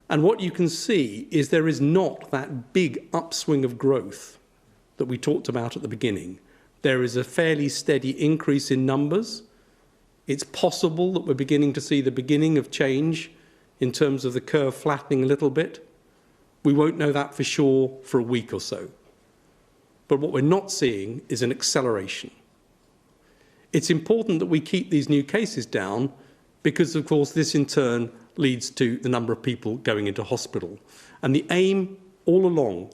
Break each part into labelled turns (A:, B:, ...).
A: And what you can see is there is not that big upswing of growth that we talked about at the beginning. There is a fairly steady increase in numbers. It's possible that we're beginning to see the beginning of change in terms of the curve flattening a little bit. We won't know that for sure for a week or so. But what we're not seeing is an acceleration. It's important that we keep these new cases down because, of course, this in turn leads to the number of people going into hospital. And the aim all along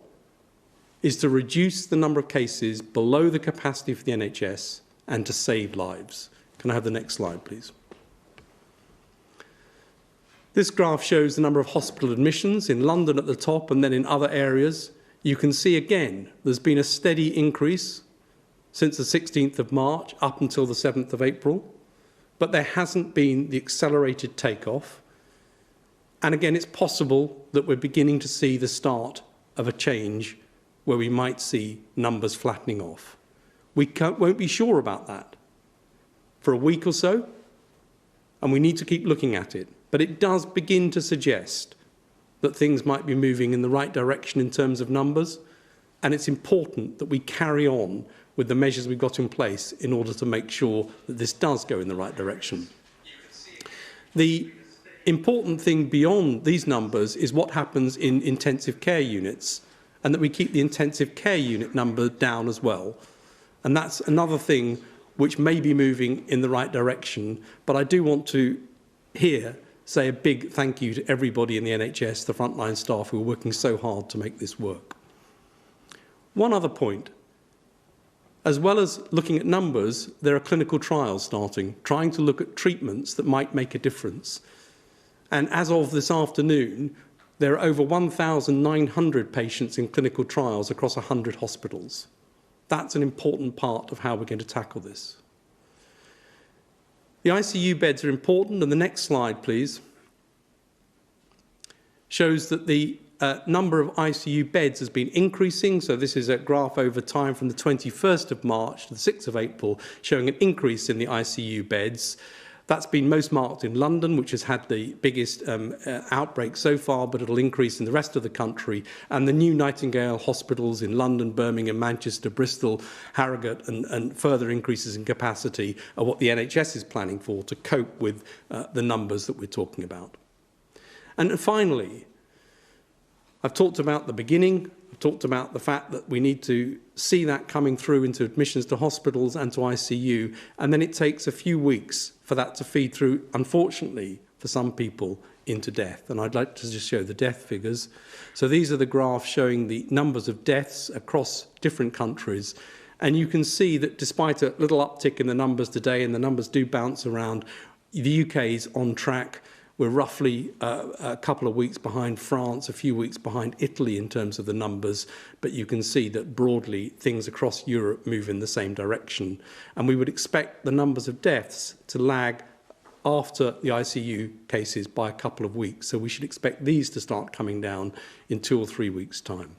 A: is to reduce the number of cases below the capacity for the NHS and to save lives. Can I have the next slide, please? This graph shows the number of hospital admissions in London at the top and then in other areas. You can see again there's been a steady increase since the 16th of March up until the 7th of April, but there hasn't been the accelerated takeoff. And again, it's possible that we're beginning to see the start of a change where we might see numbers flattening off. We won't be sure about that for a week or so, and we need to keep looking at it. But it does begin to suggest that things might be moving in the right direction in terms of numbers, and it's important that we carry on with the measures we've got in place in order to make sure that this does go in the right direction. The important thing beyond these numbers is what happens in intensive care units, and that we keep the intensive care unit number down as well. And that's another thing which may be moving in the right direction. But I do want to here say a big thank you to everybody in the NHS, the frontline staff who are working so hard to make this work. One other point. As well as looking at numbers, there are clinical trials starting, trying to look at treatments that might make a difference. And as of this afternoon, there are over 1,900 patients in clinical trials across 100 hospitals. That's an important part of how we're going to tackle this. The ICU beds are important, and the next slide, please, shows that the number of ICU beds has been increasing. So this is a graph over time from the 21st of March to the 6th of April, showing an increase in the ICU beds. That's been most marked in London, which has had the biggest outbreak so far, but it'll increase in the rest of the country. And the new Nightingale hospitals in London, Birmingham, Manchester, Bristol, Harrogate, and further increases in capacity are what the NHS is planning for to cope with the numbers that we're talking about. And finally, I've talked about the beginning. I've talked about the fact that we need to see that coming through into admissions to hospitals and to ICU, and then it takes a few weeks for that to feed through, unfortunately, for some people, into death. And I'd like to just show the death figures. So these are the graphs showing the numbers of deaths across different countries. And you can see that despite a little uptick in the numbers today, and the numbers do bounce around, the UK is on track. We're roughly a couple of weeks behind France, a few weeks behind Italy in terms of the numbers, but you can see that broadly things across Europe move in the same direction. And we would expect the numbers of deaths to lag after the ICU cases by a couple of weeks. So we should expect these to start coming down in 2 or 3 weeks' time.